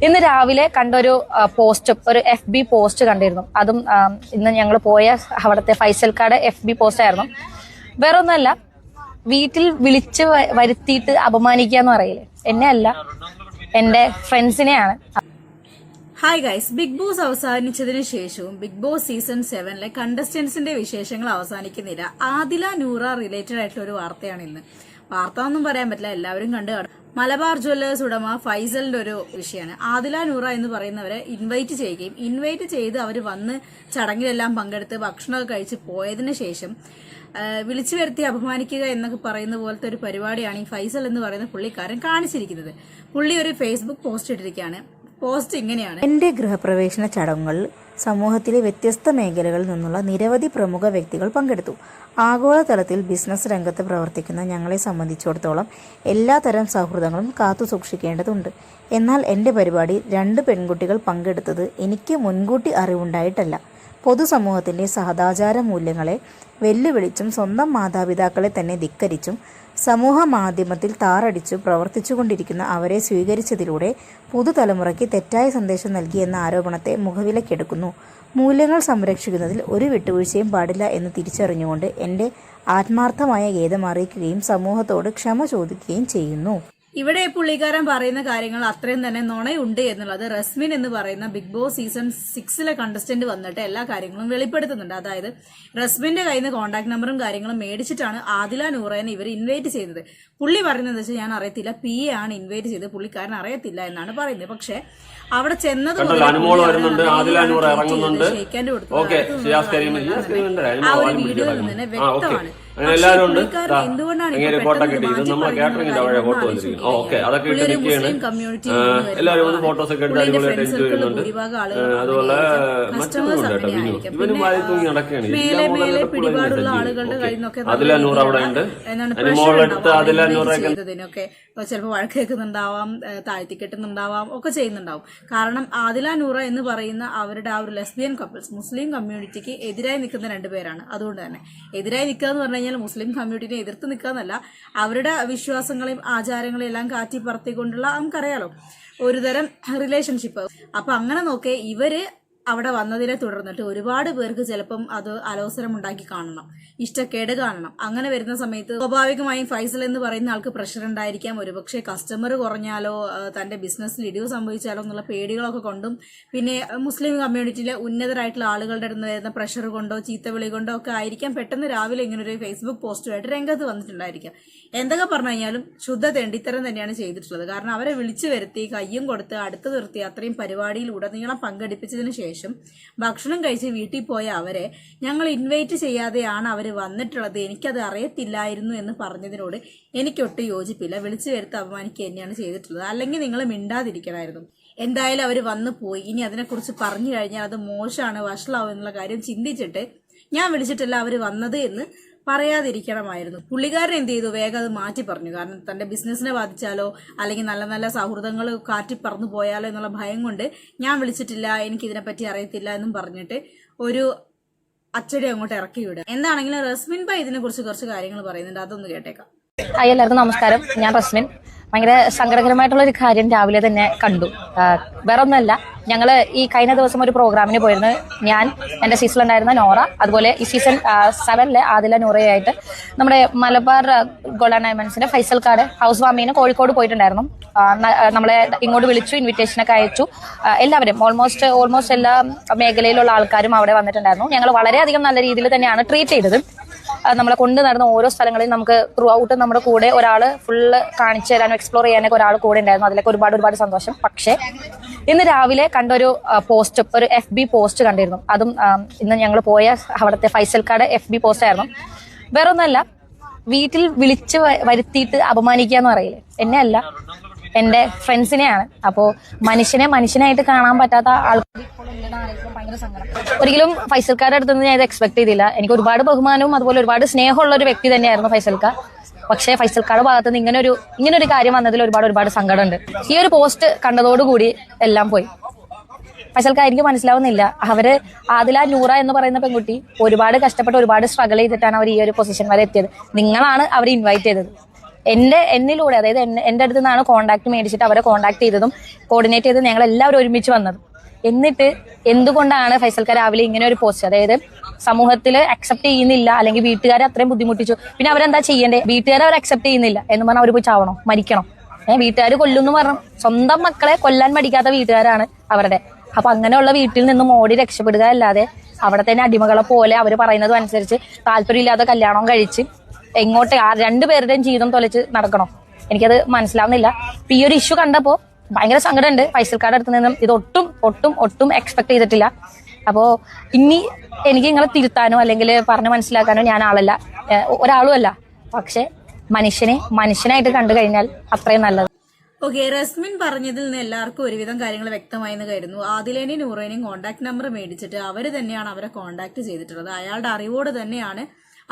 ഇന്ന് രാവിലെ കണ്ടൊരു പോസ്റ്റ്, ഒരു FB പോസ്റ്റ് കണ്ടിരുന്നു. അതും ഇന്ന് ഞങ്ങൾ പോയ അവിടുത്തെ ഫൈസൽക്കാട് FB പോസ്റ്റ് ആയിരുന്നു. വേറെ ഒന്നല്ല, വീട്ടിൽ വിളിച്ച് വരുത്തിയിട്ട് അപമാനിക്കുക എന്ന് പറയില്ലേ, എന്നെ അല്ല, എന്റെ ഫ്രണ്ട്സിനെയാണ്. ഹായ് ഗൈസ്, ബിഗ് ബോസ് അവസാനിച്ചതിന് ശേഷവും ബിഗ് ബോസ് സീസൺ 7 കണ്ടസ്റ്റന്റ്സിന്റെ വിശേഷങ്ങൾ അവസാനിക്കുന്നില്ല. ആദില നൂറ റിലേറ്റഡ് ആയിട്ടുള്ള ഒരു വാർത്തയാണ് ഇന്ന്. വാർത്ത ഒന്നും പറയാൻ പറ്റില്ല, എല്ലാവരും കണ്ടു കാണും. മലബാർ ജ്വല്ലേഴ്സ് ഉടമ ഫൈസലിന്റെ ഒരു വിഷയമാണ്. ആദില നൂറ എന്ന് പറയുന്നവരെ ഇൻവൈറ്റ് ചെയ്ത് അവർ വന്ന് ചടങ്ങിലെല്ലാം പങ്കെടുത്ത് ഭക്ഷണമൊക്കെ കഴിച്ച് പോയതിനു ശേഷം വിളിച്ചു വരുത്തി അപമാനിക്കുക എന്നൊക്കെ പറയുന്ന പോലത്തെ ഒരു പരിപാടിയാണ് ഈ ഫൈസൽ എന്ന് പറയുന്ന പുള്ളിക്കാരൻ കാണിച്ചിരിക്കുന്നത്. പുള്ളി ഒരു ഫേസ്ബുക്ക് പോസ്റ്റ് ഇട്ടിരിക്കുകയാണ്. പോസ്റ്റ് ഇങ്ങനെയാണ്: എന്റെ ഗൃഹപ്രവേശന ചടങ്ങുകളിൽ സമൂഹത്തിലെ വ്യത്യസ്ത മേഖലകളിൽ നിന്നുള്ള നിരവധി പ്രമുഖ വ്യക്തികൾ പങ്കെടുത്തു. ആഗോളതലത്തിൽ ബിസിനസ് രംഗത്ത് പ്രവർത്തിക്കുന്ന ഞങ്ങളെ സംബന്ധിച്ചിടത്തോളം എല്ലാത്തരം സൗഹൃദങ്ങളും കാത്തു സൂക്ഷിക്കേണ്ടതുണ്ട്. എന്നാൽ എൻ്റെ പരിപാടിയിൽ 2 പെൺകുട്ടികൾ പങ്കെടുത്തത് എനിക്ക് മുൻകൂട്ടി അറിവുണ്ടായിട്ടല്ല. പൊതുസമൂഹത്തിൻ്റെ സഹദാചാര മൂല്യങ്ങളെ വെല്ലുവിളിച്ചും സ്വന്തം മാതാപിതാക്കളെ തന്നെ ധിക്കരിച്ചും സമൂഹ മാധ്യമത്തിൽ താറടിച്ചു പ്രവർത്തിച്ചുകൊണ്ടിരിക്കുന്ന അവരെ സ്വീകരിച്ചതിലൂടെ പുതുതലമുറയ്ക്ക് തെറ്റായ സന്ദേശം നൽകിയെന്ന ആരോപണത്തെ മുഖവിലക്കെടുക്കുന്നു. മൂല്യങ്ങൾ സംരക്ഷിക്കുന്നതിൽ ഒരു വിട്ടുവീഴ്ചയും പാടില്ല എന്ന് തിരിച്ചറിഞ്ഞുകൊണ്ട് എൻ്റെ ആത്മാർത്ഥമായ ഖേദം അറിയിക്കുകയും സമൂഹത്തോട് ക്ഷമ ചോദിക്കുകയും ചെയ്യുന്നു. ഇവിടെ പുള്ളിക്കാരൻ പറയുന്ന കാര്യങ്ങൾ അത്രയും തന്നെ നുണയുണ്ട് എന്നുള്ളത് റസ്മിൻ എന്ന് പറയുന്ന ബിഗ് ബോസ് സീസൺ 6 കണ്ടസ്റ്റന്റ് വന്നിട്ട് എല്ലാ കാര്യങ്ങളും വെളിപ്പെടുത്തുന്നുണ്ട്. അതായത് റസ്മിന്റെ കയ്യിൽ നിന്ന് കോൺടാക്ട് നമ്പറും കാര്യങ്ങളും മേടിച്ചിട്ടാണ് ആദില നൂറേനെ ഇവർ ഇൻവൈറ്റ് ചെയ്തത്. പുള്ളി പറയുന്നത് വെച്ചാൽ ഞാൻ അറിയത്തില്ല, PA ആണ് ഇൻവൈറ്റ് ചെയ്തത്, പുള്ളിക്കാരൻ അറിയത്തില്ല എന്നാണ് പറയുന്നത്. പക്ഷെ അവിടെ ചെന്നത് ആ ഒരു വീഡിയോയിൽ നിന്ന് തന്നെ വ്യക്തമാണ്. എന്തുകൊണ്ടാണ് മുസ്ലിം കമ്മ്യൂണിറ്റി ഭൂരിഭാഗം ആളുകൾ മേലെ മേലെ പിടിപാടുള്ള ആളുകളുടെ കയ്യിൽ നിന്നൊക്കെ ചെയ്തതിനൊക്കെ ചിലപ്പോൾ വഴക്ക് കേൾക്കുന്നുണ്ടാവാം, താഴ്ത്തി കെട്ടുന്നുണ്ടാവാം, ഒക്കെ ചെയ്യുന്നുണ്ടാവും. കാരണം ആദില നൂറ എന്ന് പറയുന്ന അവരുടെ ആ ഒരു ലെസ്ബിയൻ കപ്പിൾസ് മുസ്ലിം കമ്മ്യൂണിറ്റിക്ക് എതിരായി നിൽക്കുന്ന 2 പേരാണ്. അതുകൊണ്ട് തന്നെ എതിരായി നിൽക്കുക എന്ന് പറഞ്ഞു കഴിഞ്ഞാൽ മുസ്ലിം കമ്മ്യൂണിറ്റിനെ എതിർത്ത് നിൽക്കുക എന്നല്ല, അവരുടെ വിശ്വാസങ്ങളെയും ആചാരങ്ങളെയും എല്ലാം കാറ്റി പറത്തിക്കൊണ്ടുള്ള നമുക്കറിയാലോ ഒരുതരം റിലേഷൻഷിപ്പ്. അപ്പൊ അങ്ങനെ നോക്കേ ഇവര് അവിടെ വന്നതിനെ തുടർന്നിട്ട് ഒരുപാട് പേർക്ക് ചിലപ്പം അത് അലോസരമുണ്ടാക്കി കാണണം, ഇഷ്ടക്കേട് കാണണം. അങ്ങനെ വരുന്ന സമയത്ത് സ്വാഭാവികമായും ഫൈസൽ എന്ന് പറയുന്ന ആൾക്ക് പ്രഷർ ഉണ്ടായിരിക്കാം. ഒരുപക്ഷെ കസ്റ്റമർ കുറഞ്ഞാലോ തന്റെ ബിസിനസ്സിൽ ഇടിവ് സംഭവിച്ചാലോ എന്നുള്ള പേടികളൊക്കെ കൊണ്ടും പിന്നെ മുസ്ലിം കമ്മ്യൂണിറ്റിയിലെ ഉന്നതരായിട്ടുള്ള ആളുകളുടെ അടുത്ത് വരുന്ന പ്രഷർ കൊണ്ടോ ചീത്തവിളി കൊണ്ടോ ഒക്കെ ആയിരിക്കാം പെട്ടെന്ന് രാവിലെ ഇങ്ങനെ ഒരു ഫേസ്ബുക്ക് പോസ്റ്റുമായിട്ട് രംഗത്ത് വന്നിട്ടുണ്ടായിരിക്കാം. എന്തൊക്കെ പറഞ്ഞു കഴിഞ്ഞാലും ശുദ്ധ തെണ്ടിത്തരം തന്നെയാണ് ചെയ്തിട്ടുള്ളത്. കാരണം അവരെ വിളിച്ചു വരുത്തി കയ്യും കൊടുത്ത് അടുത്ത് നിർത്തി അത്രയും പരിപാടിയിൽ ഉടനീളം പങ്കെടുപ്പിച്ചതിന് ശേഷം ഭക്ഷണം കഴിച്ച് വീട്ടിൽ പോയ അവരെ ഞങ്ങൾ ഇൻവൈറ്റ് ചെയ്യാതെയാണ് അവർ വന്നിട്ടുള്ളത്, എനിക്കത് അറിയത്തില്ലായിരുന്നു എന്ന് പറഞ്ഞതിനോട് എനിക്കൊട്ടും യോജിപ്പില്ല. വിളിച്ചു വരുത്തി അപമാനിക്കുക തന്നെയാണ് ചെയ്തിട്ടുള്ളത്. അല്ലെങ്കിൽ നിങ്ങൾ മിണ്ടാതിരിക്കണമായിരുന്നു. എന്തായാലും അവർ വന്നു പോയി. ഇനി അതിനെക്കുറിച്ച് പറഞ്ഞു കഴിഞ്ഞാൽ അത് മോശമാണ്, വഷളാവും എന്നുള്ള കാര്യം ചിന്തിച്ചിട്ട് ഞാൻ വിളിച്ചിട്ടല്ല അവർ വന്നത് എന്ന് പറയാതിരിക്കണമായിരുന്നു. പുള്ളിക്കാരൻ എന്ത് ചെയ്തു, വേഗം അത് മാറ്റി പറഞ്ഞു. കാരണം തന്റെ ബിസിനസിനെ ബാധിച്ചാലോ അല്ലെങ്കിൽ നല്ല നല്ല സൗഹൃദങ്ങൾ കാറ്റി പറന്നു പോയാലോ എന്നുള്ള ഭയം കൊണ്ട് ഞാൻ വിളിച്ചിട്ടില്ല, എനിക്ക് ഇതിനെപ്പറ്റി അറിയത്തില്ല എന്നും പറഞ്ഞിട്ട് ഒരു അച്ചടി അങ്ങോട്ട് ഇറക്കി വിടുക. എന്താണെങ്കിലും റസ്മിൻ ഭായ് ഇതിനെ കുറിച്ച് കുറച്ച് കാര്യങ്ങൾ പറയുന്നുണ്ട്, അതൊന്ന് കേട്ടേക്കാം. എല്ലാവർക്കും നമസ്കാരം, ഞാൻ റസ്മിൻ. ഭയങ്കര സങ്കടകരമായിട്ടുള്ള ഒരു കാര്യം രാവിലെ തന്നെ കണ്ടു. വേറെ ഒന്നല്ല, ഞങ്ങള് ഈ കഴിഞ്ഞ ദിവസം ഒരു പ്രോഗ്രാമിന് പോയിരുന്നു. ഞാൻ, എന്റെ സീസണിലുണ്ടായിരുന്ന നോറ, അതുപോലെ ഈ സീസൺ 7 ആദില നൂറയായിട്ട് നമ്മുടെ മലബാർ ഗോൾഡ് ആൻഡ് ഡയമണ്ട്സിന്റെ ഫൈസൽക്കാട് ഹൗസ് വാമിങ്ങിന് കോഴിക്കോട് പോയിട്ടുണ്ടായിരുന്നു. നമ്മളെ ഇങ്ങോട്ട് വിളിച്ചു, ഇൻവിറ്റേഷനൊക്കെ അയച്ചു. എല്ലാവരും ഓൾമോസ്റ്റ് എല്ലാ മേഖലയിലുള്ള ആൾക്കാരും അവിടെ വന്നിട്ടുണ്ടായിരുന്നു. ഞങ്ങൾ വളരെയധികം നല്ല രീതിയിൽ തന്നെയാണ് ട്രീറ്റ് ചെയ്തത്. നമ്മളെ കൊണ്ടു നടന്ന ഓരോ സ്ഥലങ്ങളിൽ നമുക്ക് ത്രൂ ഔട്ട് നമ്മുടെ കൂടെ ഒരാൾ ഫുള്ള് കാണിച്ചു തരാനും എക്സ്പ്ലോർ ചെയ്യാനൊക്കെ ഒരാൾ കൂടെ ഉണ്ടായിരുന്നു. അതിലൊക്കെ ഒരുപാട് സന്തോഷം. പക്ഷേ ഇന്ന് രാവിലെ കണ്ടൊരു പോസ്റ്റ്, ഒരു FB പോസ്റ്റ് കണ്ടിരുന്നു. അതും ഇന്ന് ഞങ്ങൾ പോയ അവിടുത്തെ ഫൈസൽക്കാട് FB പോസ്റ്റ് ആയിരുന്നു. വേറെ ഒന്നല്ല, വീട്ടിൽ വിളിച്ച് വരുത്തിയിട്ട് അപമാനിക്കുക എന്ന് പറയില്ലേ, എന്നെ അല്ല, എന്റെ ഫ്രണ്ട്സിനെയാണ്. അപ്പോ മനുഷ്യനായിട്ട് കാണാൻ പറ്റാത്ത ആൾക്കാർ ഭയങ്കര സങ്കടം. ഒരിക്കലും ഫൈസൽക്കാരുടെ അടുത്ത് നിന്ന് ഞാൻ ഇത് എക്സ്പെക്ട് ചെയ്തില്ല. എനിക്ക് ഒരുപാട് ബഹുമാനവും അതുപോലെ ഒരുപാട് സ്നേഹമുള്ള ഒരു വ്യക്തി തന്നെയായിരുന്നു ഫൈസൽക്കാർ. പക്ഷേ ഫൈസൽക്കാരുടെ ഭാഗത്ത് നിന്ന് ഇങ്ങനൊരു കാര്യം വന്നതിൽ ഒരുപാട് സങ്കടമുണ്ട്. ഈ ഒരു പോസ്റ്റ് കണ്ടതോടുകൂടി എല്ലാം പോയി. ഫൈസൽക്കാർ എനിക്ക് മനസ്സിലാവുന്നില്ല, അവര് ആദില നൂറ എന്ന് പറയുന്ന പെൺകുട്ടി ഒരുപാട് കഷ്ടപ്പെട്ട് ഒരുപാട് സ്ട്രഗിൾ ചെയ്തിട്ടാണ് അവർ ഈ ഒരു പൊസിഷൻ വരെ എത്തിയത്. നിങ്ങളാണ് അവർ ഇൻവൈറ്റ് ചെയ്തത്. എന്നിലൂടെ, അതായത് എന്റെ അടുത്ത് നിന്നാണ് കോൺടാക്ട് മേടിച്ചിട്ട് അവരെ കോൺടാക്ട് ചെയ്തതും കോർഡിനേറ്റ് ചെയ്തതും ഞങ്ങൾ എല്ലാവരും ഒരുമിച്ച് വന്നത്. എന്നിട്ട് എന്തുകൊണ്ടാണ് ഫൈസൽക്ക രാവിലെ ഇങ്ങനെ ഒരു പോസ്റ്റ്, അതായത് സമൂഹത്തിൽ അക്സെപ്റ്റ് ചെയ്യുന്നില്ല, അല്ലെങ്കിൽ വീട്ടുകാരെ അത്രയും ബുദ്ധിമുട്ടിച്ചു, പിന്നെ അവരെന്താ ചെയ്യണ്ടേ? വീട്ടുകാരെ അവർ അക്സെപ്റ്റ് ചെയ്യുന്നില്ല എന്ന് പറഞ്ഞാൽ അവർ പോയി ചാവണോ, മരിക്കണം? വീട്ടുകാർ കൊല്ലുന്നു പറഞ്ഞു, സ്വന്തം മക്കളെ കൊല്ലാൻ മടിക്കാത്ത വീട്ടുകാരാണ് അവരുടെ. അപ്പൊ അങ്ങനെയുള്ള വീട്ടിൽ നിന്നും ഓടി രക്ഷപ്പെടുക അല്ലാതെ അവിടെ തന്നെ അടിമകളെ പോലെ അവർ പറയുന്നതും അനുസരിച്ച് താല്പര്യമില്ലാത്ത കല്യാണം കഴിച്ച് എങ്ങോട്ട് രണ്ടുപേരുടെയും ജീവിതം തൊലച്ച് നടക്കണോ? എനിക്കത് മനസ്സിലാവുന്നില്ല. ഈ ഒരു ഇഷ്യൂ കണ്ടപ്പോ ഭയങ്കര സങ്കടമുണ്ട്. ഫൈസൽക്കാരുടെ അടുത്ത് നിന്നും ഇത് ഒട്ടും എക്സ്പെക്ട് ചെയ്തിട്ടില്ല. അപ്പോ ഇനി എനിക്ക് നിങ്ങളെ തിരുത്താനോ അല്ലെങ്കിൽ പറഞ്ഞ് മനസ്സിലാക്കാനോ ഞാൻ ഒരാളും അല്ല. പക്ഷെ മനുഷ്യനായിട്ട് കണ്ടു കഴിഞ്ഞാൽ അത്രയും നല്ലത്. ഓക്കെ, റസ്മിൻ പറഞ്ഞതിൽ നിന്ന് എല്ലാവർക്കും ഒരുവിധം കാര്യങ്ങൾ വ്യക്തമായെന്ന് കരുതുന്നു. ആദിലേനെയും നൂറേനെയും കോൺടാക്ട് നമ്പർ മേടിച്ചിട്ട് അവർ തന്നെയാണ് അവരെ കോൺടാക്ട് ചെയ്തിട്ടുള്ളത്. അയാളുടെ അറിവോട് തന്നെയാണ്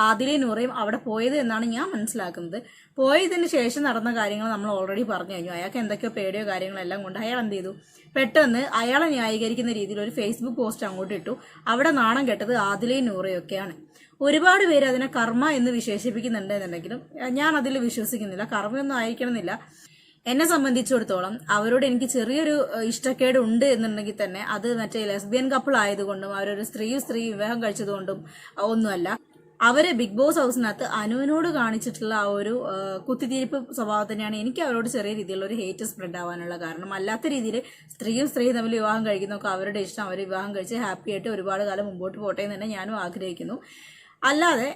ആദിലയും നൂറയും അവിടെ പോയത് എന്നാണ് ഞാൻ മനസ്സിലാക്കുന്നത്. പോയതിന് ശേഷം നടന്ന കാര്യങ്ങൾ നമ്മൾ ഓൾറെഡി പറഞ്ഞു കഴിഞ്ഞു. അയാൾക്ക് എന്തൊക്കെയോ പേടിയോ കാര്യങ്ങളെല്ലാം കൊണ്ട് അയാൾ എന്ത് ചെയ്തു, പെട്ടെന്ന് അയാളെ ന്യായീകരിക്കുന്ന രീതിയിൽ ഒരു ഫേസ്ബുക്ക് പോസ്റ്റ് അങ്ങോട്ട് ഇട്ടു. അവിടെ നാണം കെട്ടത് ആദിലയും നൂറയൊക്കെയാണ്. ഒരുപാട് പേര് അതിനെ കർമ്മ എന്ന് വിശേഷിപ്പിക്കുന്നുണ്ട് എന്നുണ്ടെങ്കിലും ഞാൻ അതിൽ വിശ്വസിക്കുന്നില്ല. കർമ്മയൊന്നും ആയിരിക്കണമെന്നില്ല. എന്നെ സംബന്ധിച്ചിടത്തോളം അവരോട് എനിക്ക് ചെറിയൊരു ഇഷ്ടക്കേട് ഉണ്ട് എന്നുണ്ടെങ്കിൽ തന്നെ അത് മറ്റേ ലെസ്ബിയൻ കപ്പിൾ ആയതുകൊണ്ടും അവരൊരു സ്ത്രീ വിവാഹം കഴിച്ചതുകൊണ്ടും ഒന്നുമല്ല. അവര് ബിഗ് ബോസ് ഹൗസിനകത്ത് അനുവിനോട് കാണിച്ചിട്ടുള്ള ആ ഒരു കുത്തിത്തിരിപ്പ് സ്വഭാവം തന്നെയാണ് എനിക്ക് അവരോട് ചെറിയ രീതിയിലുള്ള ഒരു ഹേറ്റ് സ്പ്രെഡ് ആവാനുള്ള കാരണം. അല്ലാത്ത രീതിയിൽ സ്ത്രീയും തമ്മിൽ വിവാഹം കഴിക്കുന്നതൊക്കെ അവരുടെ ഇഷ്ടം, അവർ വിവാഹം കഴിച്ച് ഹാപ്പി ആയിട്ട് ഒരുപാട് കാലം മുമ്പോട്ട് പോട്ടെ എന്ന് തന്നെ ഞാനും ആഗ്രഹിക്കുന്നു. അല്ലാതെ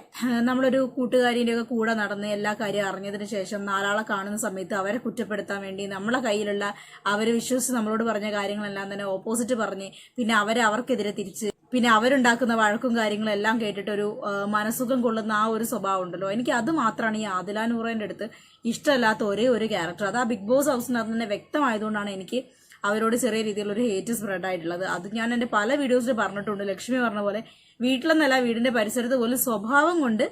നമ്മളൊരു കൂട്ടുകാരിൻ്റെ ഒക്കെ കൂടെ നടന്ന് എല്ലാ കാര്യം അറിഞ്ഞതിന് ശേഷം നാലാളെ കാണുന്ന സമയത്ത് അവരെ കുറ്റപ്പെടുത്താൻ വേണ്ടി നമ്മളെ കയ്യിലുള്ള അവർ വിശ്വസിച്ച് നമ്മളോട് പറഞ്ഞ കാര്യങ്ങളെല്ലാം തന്നെ ഓപ്പോസിറ്റ് പറഞ്ഞ് പിന്നെ അവർക്കെതിരെ തിരിച്ച് പിന്നെ അവരുണ്ടാക്കുന്ന വഴക്കും കാര്യങ്ങളും എല്ലാം കേട്ടിട്ടൊരു മനസുഖം കൊള്ളുന്ന ആ ഒരു സ്വഭാവം ഉണ്ടല്ലോ, എനിക്ക് അത് മാത്രമാണ് ഈ ആദില നൂറേൻ്റെ അടുത്ത് ഇഷ്ടമല്ലാത്ത ഒരേ ഒരു ക്യാരക്ടർ. അത് ആ ബിഗ് ബോസ് ഹൗസിനകത്ത് തന്നെ വ്യക്തമായതുകൊണ്ടാണ് എനിക്ക് അവരോട് ചെറിയ രീതിയിലൊരു ഹേറ്റ് സ്പ്രെഡ് ആയിട്ടുള്ളത്. അത് ഞാൻ എൻ്റെ പല വീഡിയോസിൽ പറഞ്ഞിട്ടുണ്ട്. ലക്ഷ്മി പറഞ്ഞ പോലെ വീട്ടിലെന്നല്ല വീടിന്റെ പരിസരത്ത് പോലും സ്വഭാവം കൊണ്ട്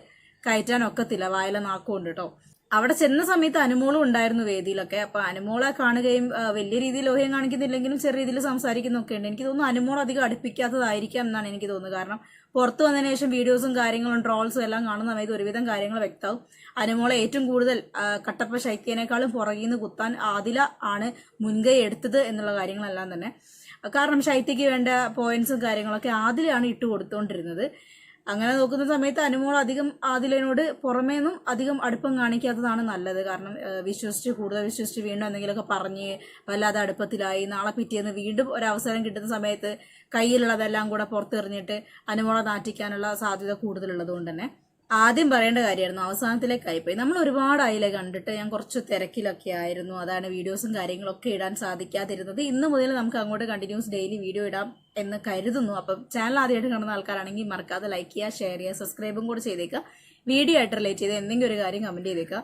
കയറ്റാൻ ഒക്കത്തില്ല, വായില നാക്കുകൊണ്ട് കേട്ടോ. അവിടെ ചെന്ന സമയത്ത് അനുമോളും ഉണ്ടായിരുന്നു വേദിയിലൊക്കെ. അപ്പൊ അനുമോളെ കാണുകയും വലിയ രീതിയിൽ ലോഹ്യം കാണിക്കുന്നില്ലെങ്കിലും ചെറിയ രീതിയിൽ സംസാരിക്കുന്നൊക്കെ ഉണ്ട്. എനിക്ക് തോന്നുന്നു അനുമോൾ അധികം അടുപ്പിക്കാത്തതായിരിക്കാം എന്നാണ് എനിക്ക് തോന്നുന്നത്. കാരണം പുറത്തു വന്നതിന് ശേഷം വീഡിയോസും കാര്യങ്ങളും ട്രോൾസും എല്ലാം കാണുന്ന സമയത്ത് ഒരുവിധം കാര്യങ്ങൾ വ്യക്തമാവും. അനുമോളെ ഏറ്റവും കൂടുതൽ കട്ടപ്പ ശൈത്യനേക്കാളും പുറകിൽ നിന്ന് കുത്താൻ ആദില ആണ് മുൻകൈ എടുത്തത് എന്നുള്ള കാര്യങ്ങളെല്ലാം തന്നെ. കാരണം ശൈത്യക്ക് വേണ്ട പോയിന്റ്സും കാര്യങ്ങളൊക്കെ ആദിലയാണ് ഇട്ട് കൊടുത്തുകൊണ്ടിരുന്നത്. അങ്ങനെ നോക്കുന്ന സമയത്ത് അനുമോൾ അധികം ആദിലനോട് പുറമേന്നും അധികം അടുപ്പം കാണിക്കാത്തതാണ് നല്ലത്. കാരണം കൂടുതൽ വിശ്വസിച്ച് വീണ്ടും എന്തെങ്കിലുമൊക്കെ പറഞ്ഞ് വല്ലാതെ അടുപ്പത്തിലായി നാളെ പിറ്റേന്ന് വീണ്ടും ഒരവസരം കിട്ടുന്ന സമയത്ത് കയ്യിലുള്ളതെല്ലാം കൂടെ പുറത്തെറിഞ്ഞിട്ട് അനുമോളെ നാറ്റിക്കാനുള്ള സാധ്യത കൂടുതലുള്ളത് കൊണ്ട് തന്നെ ആദ്യം പറയേണ്ട കാര്യമായിരുന്നു, അവസാനത്തിലേക്കായിപ്പോയി. നമ്മൾ ഒരുപാട് അതിലെ കണ്ടിട്ട് ഞാൻ കുറച്ച് തിരക്കിലൊക്കെ ആയിരുന്നു. അതാണ് വീഡിയോസും കാര്യങ്ങളൊക്കെ ഇടാൻ സാധിക്കാതിരുന്നത്. ഇന്ന് മുതൽ നമുക്ക് അങ്ങോട്ട് കണ്ടിന്യൂസ് ഡെയിലി വീഡിയോ ഇടാം എന്ന് കരുതുന്നു. അപ്പം ചാനൽ ആദ്യമായിട്ട് കാണുന്ന ആൾക്കാരാണെങ്കിൽ മറക്കാതെ ലൈക്ക് ചെയ്യുക, ഷെയർ ചെയ്യുക, സബ്സ്ക്രൈബും കൂടെ ചെയ്തേക്കുക. വീഡിയോ ആയിട്ട് റിലേറ്റ് ചെയ്ത് എന്തെങ്കിലും ഒരു കാര്യം കമന്റ് ചെയ്തേക്കുക.